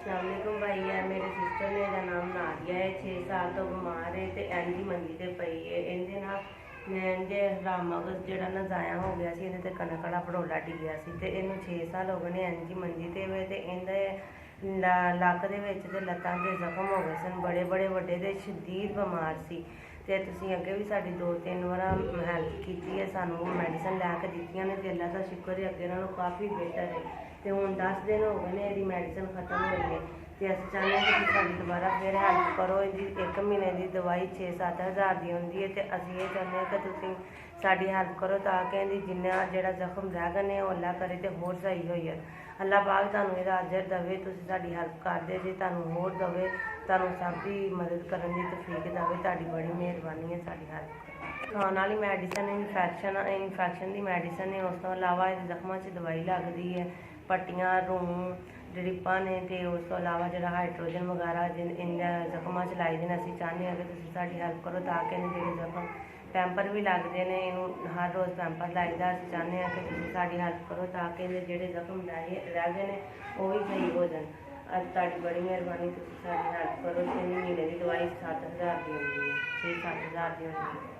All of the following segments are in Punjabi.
अस्सलाम वालेकुम भाई है मेरे सिस्टर ने दा नाम नादिया है 6 साल तो बीमार है तो इंज ही मंजी ते पई है इहदे नाल जे हराम मगज जिहड़ा ना जाया हो गया सी इहदे ते कनकड़ा भड़ोला डिग्गिया सी ते इहनूं 6 साल हो गए ने इंज ही मंजी ते वे ते इहदे ਲੱਕ ਦੇ ਵਿੱਚ ਤੇ ਲੱਤਾਂ ਦੇ ਜ਼ਖਮ ਹੋ ਗਏ ਸਨ ਬੜੇ ਬੜੇ ਵੱਡੇ ਤੇ ਸ਼ਦੀਦ ਬਿਮਾਰ ਸੀ ਤੇ ਤੁਸੀਂ ਅੱਗੇ ਵੀ ਸਾਡੀ 2-3 ਵਾਰ ਹੈਲਪ ਕੀਤੀ ਹੈ ਸਾਨੂੰ ਮੈਡੀਸਨ ਲੈ ਕੇ ਦਿੱਤੀਆਂ ਨੇ ਤੇ ਅੱਲਾ ਦਾ ਸ਼ੁਕਰ ਹੈ ਅੱਗੇ ਨਾਲੋਂ ਕਾਫੀ ਬਿਹਤਰ ਹੈ ਤੇ ਹੁਣ 10 ਦਿਨ ਹੋ ਗਏ ਨੇ ਇਹਦੀ ਮੈਡੀਸਨ ਖਤਮ ਹੋਈ ਹੈ ਤੇ ਅਸੀਂ ਚਾਹੁੰਦੇ ਹਾਂ ਕਿ ਸਾਡੀ ਦੁਬਾਰਾ ਫਿਰ ਹੈਲਪ ਕਰੋ ਇਹਦੀ 1 ਮਹੀਨੇ ਦੀ ਦਵਾਈ 6-7 ਹਜ਼ਾਰ ਦੀ ਹੁੰਦੀ ਹੈ ਤੇ ਅਸੀਂ ਇਹ ਚਾਹੁੰਦੇ ਹਾਂ ਕਿ ਤੁਸੀਂ ਸਾਡੀ ਹੈਲਪ ਕਰੋ ਤਾਂ ਕਿ ਇਹਦੀ ਜਿੰਨਾ ਜਿਹੜਾ ਜ਼ਖਮ ਰਹਿ ਗਏ ਨੇ ਉਹ ਅੱਲਾ ਕਰੇ ਤੇ ਹੋਰ ਸਹੀ ਹੋਈ ਹੈ ਅੱਲਾ ਪਾਕ ਤੁਹਾਨੂੰ ਇਹਦਾ ਅਜਰ ਦੇਵੇ ਤੁਸੀਂ ਸਾਡੀ ਹੈਲਪ ਕਰਦੇ ਜੇ ਤੁਹਾਨੂੰ ਹੋਰ ਦੇਵੇ ਤੁਹਾਨੂੰ ਸਭ ਦੀ ਮਦਦ ਕਰਨ ਦੀ ਤੌਫੀਕ ਦੇਵੇ ਤੁਹਾਡੀ ਬੜੀ ਮਿਹਰਬਾਨੀ ਹੈ ਸਾਡੀ ਹੈਲਪ ਖਾਣ ਵਾਲੀ ਮੈਡੀਸਨ ਇਨਫੈਕਸ਼ਨ ਦੀ ਮੈਡੀਸਨ ਹੈ ਉਸ ਤੋਂ ਇਲਾਵਾ ਇਹਦੇ ਜ਼ਖਮਾਂ 'ਚ ਦਵਾਈ ਲੱਗਦੀ ਹੈ ਪੱਟੀਆਂ ਰੂੰ ਡਰਿਪਾਂ ਨੇ ਤੇ ਉਸ ਤੋਂ ਇਲਾਵਾ ਜਿਹੜਾ ਹਾਈਡਰੋਜਨ ਵਗੈਰਾ ਇਹਨਾਂ ਜ਼ਖਮਾਂ 'ਚ ਲਾਈ ਦੇ ਨੇ ਅਸੀਂ ਚਾਹੁੰਦੇ ਹਾਂ ਕਿ ਤੁਸੀਂ ਸਾਡੀ ਹੈਲਪ ਕਰੋ ਤਾਂ ਕਿ ਇਹਦੇ ਜਿਹੜੇ ਜ਼ਖਮ ਪੈਂਪਰ ਵੀ ਲੱਗਦੇ ਨੇ ਇਹਨੂੰ ਹਰ ਰੋਜ਼ ਪੈਂਪਰ ਲਾਈਦਾ ਅਸੀਂ ਚਾਹੁੰਦੇ ਹਾਂ ਕਿ ਤੁਸੀਂ ਸਾਡੀ ਹੈਲਪ ਕਰੋ ਤਾਂ ਕਿ ਇਹਦੇ ਜਿਹੜੇ ਜ਼ਖਮ ਰਹਿ ਗਏ ਨੇ ਉਹ ਵੀ ਸਹੀ ਹੋ ਜਾਣ ਅੱਜ ਤੁਹਾਡੀ ਬੜੀ ਮਿਹਰਬਾਨੀ ਤੁਸੀਂ ਸਾਡੀ ਹੈਲਪ ਕਰੋ 3 ਮਹੀਨੇ ਦੀ ਦਵਾਈ 7,000 ਦੀ ਹੁੰਦੀ ਹੈ 6-7 ਹਜ਼ਾਰ ਦੀ ਹੁੰਦੀ ਹੈ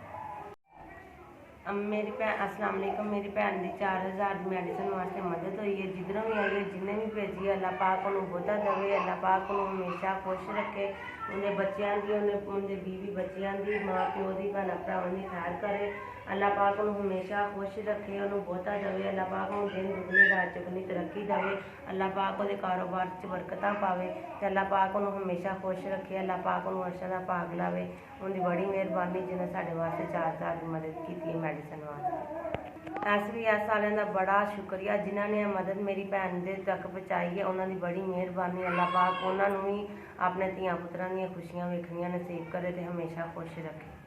मेरी भैन अस्सलाम वालेकुम मेरी भैन की 4,000 की मैडिसन वास्ते मदद हुई है जिधरों भी आई है जिन्हें भी भेजी है अल्लाह पाक उन्होंने बहुता देवे अल्लाह पाक उन्होंने हमेशा खुश रखे उन्हें बच्चों की उन्हें बीवी बच्चों की माँ प्यो की भैन भरावां की खैर करे अल्लाह पाक उन्होंने हमेशा खुश रखे उन्होंने बहुता देवे अल्लाह पाक उन्होंने दिन दुगनी रात चुगनी तरक्की देवे अल्लाह पाक वो कारोबार च बरकत पावे तो अल्लाह पाक उन्होंने हमेशा खुश रखे अल्लाह पाक उन्होंने अर्शा का भाग लावे उनकी बड़ी मेहरबानी जिन्हें साढ़े वास्ते 4,000 की मदद की है मैडिसन वास्ते SBS वालों का बड़ा शुक्रिया जिन्होंने मदद मेरी भैन दे तक पहुँचाई है उन्होंने बड़ी मेहरबानी अल्लाह पाक उन्होंने भी अपने धियां पुत्रां दी खुशियां वेखनियां नसीब करे तो हमेशा खुश रखे।